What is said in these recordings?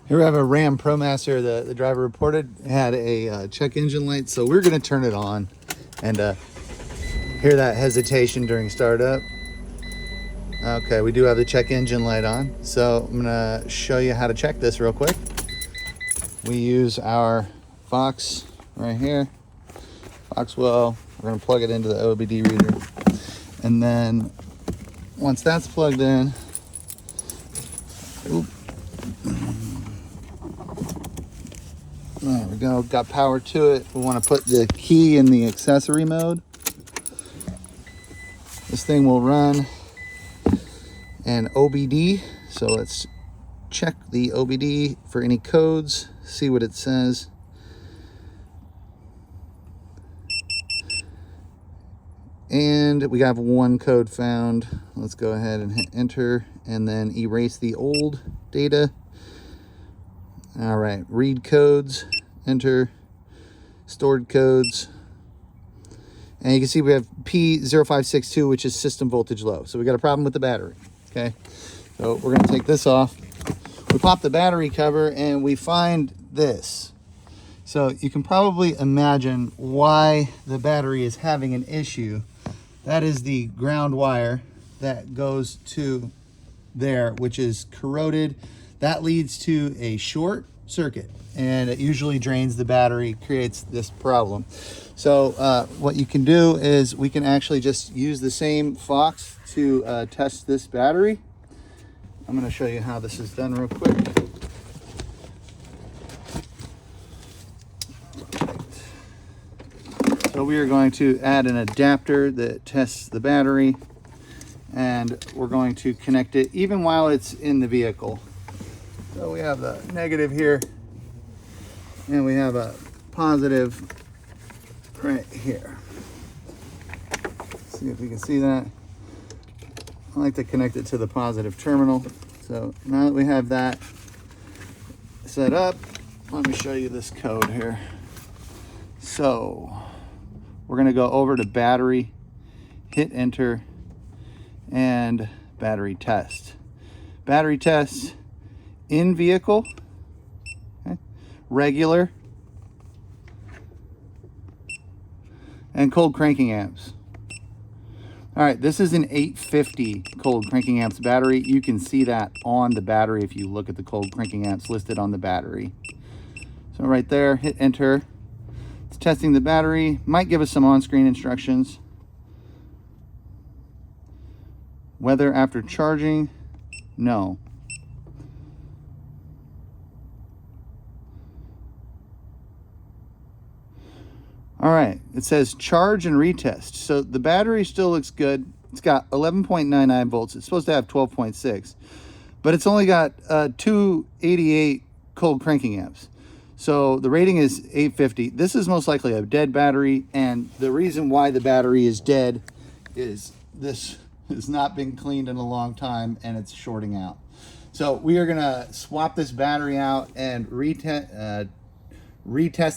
Here we have a Ram ProMaster. The driver reported had a check engine light, so we're going to turn it on and hear that hesitation during startup. Okay, we do have the check engine light on, so I'm going to show you how to check this real quick. We use our Fox right here, Foxwell. We're going to plug it into the OBD reader, and then once that's plugged in, there we go, got power to it. We want to put the key in the accessory mode. This thing will run an OBD, so let's check the OBD for any codes, see what it says. And we have one code found. Let's go ahead and hit enter and then erase the old data. All right, read codes, enter, stored codes. And you can see we have P0562, which is system voltage low. So we got a problem with the battery, okay? So we're gonna take this off. We pop the battery cover and we find this. So you can probably imagine why the battery is having an issue. That is the ground wire that goes to there, which is corroded. That leads to a short circuit, and it usually drains the battery, creates this problem. So what you can do is we can actually just use the same Fox to test this battery. I'm going to show you how this is done real quick. So we are going to add an adapter that tests the battery, and we're going to connect it even while it's in the vehicle. So we have the negative here, and we have a positive right here. See if we can see that. I like to connect it to the positive terminal. So now that we have that set up, let me show you this code here. So we're going to go over to battery, hit enter, and battery test. Battery test in vehicle, okay, regular, and cold cranking amps. All right, this is an 850 cold cranking amps battery. You can see that on the battery if you look at the cold cranking amps listed on the battery. So right there, hit enter. It's testing the battery, might give us some on-screen instructions. Weather after charging, no. All right, it says charge and retest. So the battery still looks good. It's got 11.99 volts. It's supposed to have 12.6, but it's only got 288 cold cranking amps. So the rating is 850. This is most likely a dead battery, and the reason why the battery is dead is this has not been cleaned in a long time and it's shorting out. So we are gonna swap this battery out and retest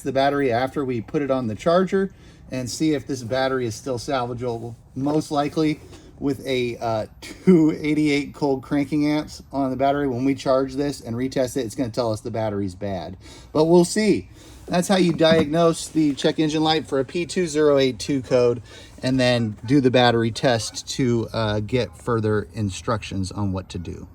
the battery after we put it on the charger and see if this battery is still salvageable. Most likely with a 288 cold cranking amps on the battery, when we charge this and retest it, it's going to tell us the battery's bad. But we'll see. That's how you diagnose the check engine light for a P2082 code, and then do the battery test to get further instructions on what to do.